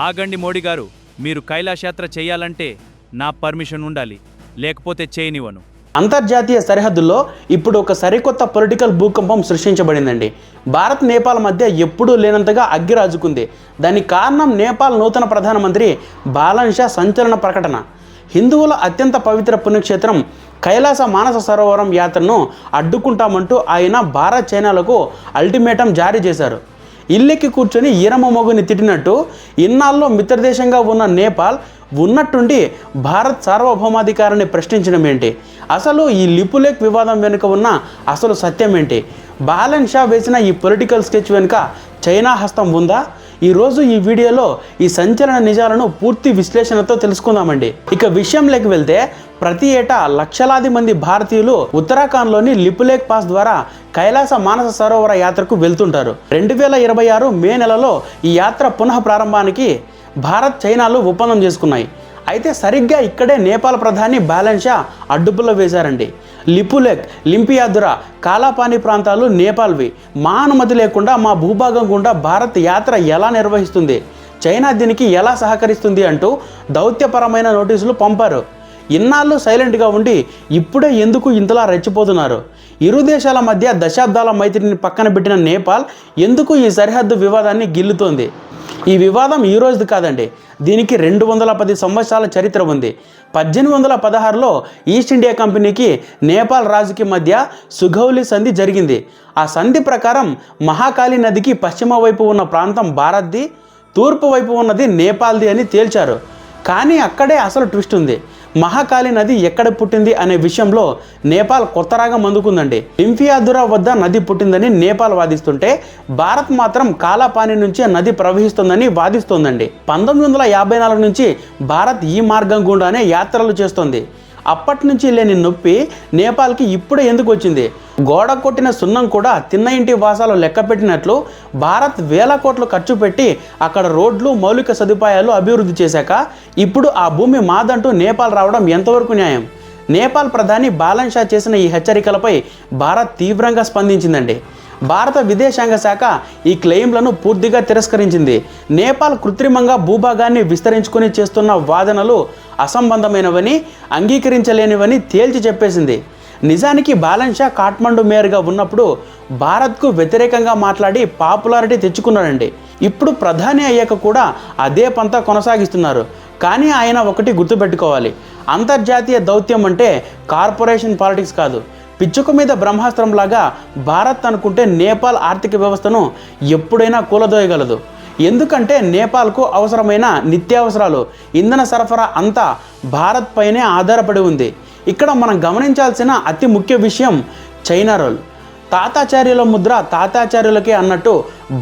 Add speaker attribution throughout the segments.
Speaker 1: ఆగండి మోడీ గారు, మీరు కైలాష్ యాత్ర చేయాలంటే నా పర్మిషన్ ఉండాలి, లేకపోతే చేయనివ్వను.
Speaker 2: అంతర్జాతీయ సరిహద్దుల్లో ఇప్పుడు ఒక సరికొత్త పొలిటికల్ భూకంపం సృష్టించబడిందండి. భారత్ నేపాల్ మధ్య ఎప్పుడూ లేనంతగా అగ్గి రాజుకుంది. దానికి కారణం నేపాల్ నూతన ప్రధానమంత్రి బాలన్ షా సంచలన ప్రకటన. హిందువుల అత్యంత పవిత్ర పుణ్యక్షేత్రం కైలాస మానస సరోవరం యాత్రను అడ్డుకుంటామంటూ ఆయన భారత్ చైనాలకు అల్టిమేటం జారీ చేశారు. ఇల్లెక్కి కూర్చొని ఈరమ్మ మొగుని తిట్టినట్టు ఇన్నాళ్ళలో మిత్రదేశంగా ఉన్న నేపాల్ ఉన్నట్టుండి భారత్ సార్వభౌమాధికారాన్ని ప్రశ్నించడం ఏంటి? అసలు ఈ లిపులేక్ వివాదం వెనుక ఉన్న అసలు సత్యం ఏంటి? బాలన్ షా వేసిన ఈ పొలిటికల్ స్కెచ్ వెనుక చైనా హస్తం ఉందా? ఈరోజు ఈ వీడియోలో ఈ సంచలన నిజాలను పూర్తి విశ్లేషణతో తెలుసుకుందామండి. ఇక విషయంలోకి వెళ్తే, ప్రతి ఏటా లక్షలాది మంది భారతీయులు ఉత్తరాఖండ్లోని లిపులేక్ పాస్ ద్వారా కైలాస మానస సరోవర యాత్రకు వెళ్తుంటారు. 2026 మే నెలలో ఈ యాత్ర పునః ప్రారంభానికి భారత్ చైనాలు ఒప్పందం చేసుకున్నాయి. అయితే సరిగ్గా ఇక్కడే నేపాల్ ప్రధాని బాలన్ షా అడ్డుపుల్ల వేశారండి. లిపులేక్, లింపియాదురా, కాలాపాని ప్రాంతాలు నేపాల్వి. మా అనుమతి లేకుండా మా భూభాగం గుండా భారత్ యాత్ర ఎలా నిర్వహిస్తుంది, చైనా దీనికి ఎలా సహకరిస్తుంది అంటూ దౌత్యపరమైన నోటీసులు పంపారు. ఇన్నాళ్ళు సైలెంట్గా ఉండి ఇప్పుడే ఎందుకు ఇంతలా రెచ్చిపోతున్నారు? ఇరు దేశాల మధ్య దశాబ్దాల మైత్రిని పక్కన పెట్టిన నేపాల్ ఎందుకు ఈ సరిహద్దు వివాదాన్ని గిల్లుతోంది? ఈ వివాదం ఈ రోజుది కాదండి. దీనికి 210 సంవత్సరాల చరిత్ర ఉంది. 1816లో ఈస్ట్ ఇండియా కంపెనీకి నేపాల్ రాజుకి మధ్య సుగౌలి సంధి జరిగింది. ఆ సంధి ప్రకారం మహాకాళి నదికి పశ్చిమ వైపు ఉన్న ప్రాంతం భారత్ది, తూర్పు వైపు ఉన్నది నేపాల్ది అని తేల్చారు. కానీ అక్కడే అసలు ట్విస్ట్ ఉంది. మహాకాళి నది ఎక్కడ పుట్టింది అనే విషయంలో నేపాల్ కొత్త రాగం అందుకుందండి. లింపియాదురా వద్ద నది పుట్టిందని నేపాల్ వాదిస్తుంటే, భారత్ మాత్రం కాలాపాని నుంచే నది ప్రవహిస్తుందని వాదిస్తోందండి. 1954 నుంచి భారత్ ఈ మార్గం గుండానే యాత్రలు చేస్తోంది. అప్పటి నుంచి లేని నొప్పి నేపాల్కి ఇప్పుడే ఎందుకు వచ్చింది? గోడ కొట్టిన సున్నం కూడా తిన్న ఇంటి వాసాలు లెక్క పెట్టినట్లు భారత్ వేల కోట్లు ఖర్చు పెట్టి అక్కడ రోడ్లు, మౌలిక సదుపాయాలు అభివృద్ధి చేశాక ఇప్పుడు ఆ భూమి మాదంటూ నేపాల్ రావడం ఎంతవరకు న్యాయం? నేపాల్ ప్రధాని బాలన్ షా చేసిన ఈ హెచ్చరికలపై భారత్ తీవ్రంగా స్పందించిందండి. భారత విదేశాంగ శాఖ ఈ క్లెయిమ్లను పూర్తిగా తిరస్కరించింది. నేపాల్ కృత్రిమంగా భూభాగాన్ని విస్తరించుకొని చేస్తున్న వాదనలు అసంబద్ధమైనవని, అంగీకరించలేనివని తేల్చి చెప్పేసింది. నిజానికి బాలన్ షా కాఠ్మండు మేయర్గా ఉన్నప్పుడు భారత్కు వ్యతిరేకంగా మాట్లాడి పాపులారిటీ తెచ్చుకున్నాడండి. ఇప్పుడు ప్రధాని అయ్యాక కూడా అదే పంతా కొనసాగిస్తున్నారు. కానీ ఆయన ఒకటి గుర్తుపెట్టుకోవాలి, అంతర్జాతీయ దౌత్యం అంటే కార్పొరేషన్ పాలిటిక్స్ కాదు. పిచ్చుక మీద బ్రహ్మాస్త్రంలాగా భారత్ అనుకుంటే నేపాల్ ఆర్థిక వ్యవస్థను ఎప్పుడైనా కూలదోయగలదు. ఎందుకంటే నేపాల్కు అవసరమైన నిత్యావసరాలు, ఇంధన సరఫరా అంతా భారత్ పైనే ఆధారపడి ఉంది. ఇక్కడ మనం గమనించాల్సిన అతి ముఖ్య విషయం చైనా రోల్. తాతాచార్యుల ముద్ర తాతాచార్యులకే అన్నట్టు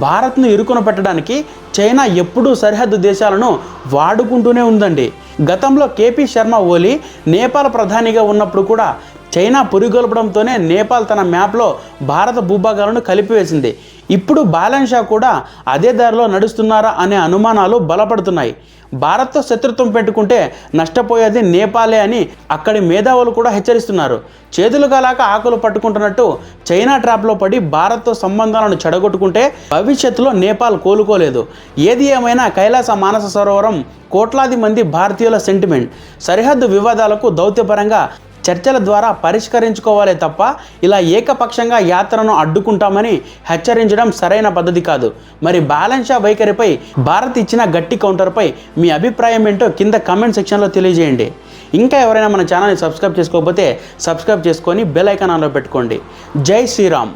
Speaker 2: భారత్ను ఇరుకున పెట్టడానికి చైనా ఎప్పుడూ సరిహద్దు దేశాలను వాడుకుంటూనే ఉందండి. గతంలో కేపీ శర్మ ఓలీ నేపాల్ ప్రధానిగా ఉన్నప్పుడు కూడా చైనా పురిగొల్పడంతోనే నేపాల్ తన మ్యాప్లో భారత భూభాగాలను కలిపివేసింది. ఇప్పుడు బాలన్ షా కూడా అదే దారిలో నడుస్తున్నారా అనే అనుమానాలు బలపడుతున్నాయి. భారత్తో శత్రుత్వం పెట్టుకుంటే నష్టపోయేది నేపాలే అని అక్కడి మేధావులు కూడా హెచ్చరిస్తున్నారు. చేతులు కాలాక ఆకులు పట్టుకుంటున్నట్టు చైనా ట్రాప్లో పడి భారత్తో సంబంధాలను చెడగొట్టుకుంటే భవిష్యత్తులో నేపాల్ కోలుకోలేదు. ఏది ఏమైనా కైలాస మానస సరోవరం కోట్లాది మంది భారతీయుల సెంటిమెంట్. సరిహద్దు వివాదాలకు దౌత్యపరంగా చర్చల ద్వారా పరిష్కరించుకోవాలే తప్ప ఇలా ఏకపక్షంగా యాత్రను అడ్డుకుంటామని హెచ్చరించడం సరైన పద్ధతి కాదు. మరి బాలన్ షా వైఖరిపై భారత్ ఇచ్చిన గట్టి కౌంటర్పై మీ అభిప్రాయం ఏంటో కింద కామెంట్ సెక్షన్లో తెలియజేయండి. ఇంకా ఎవరైనా మన ఛానల్ని సబ్స్క్రైబ్ చేసుకోకపోతే సబ్స్క్రైబ్ చేసుకొని బెల్ ఐకాన్ ఆన్లో పెట్టుకోండి. జై శ్రీరామ్.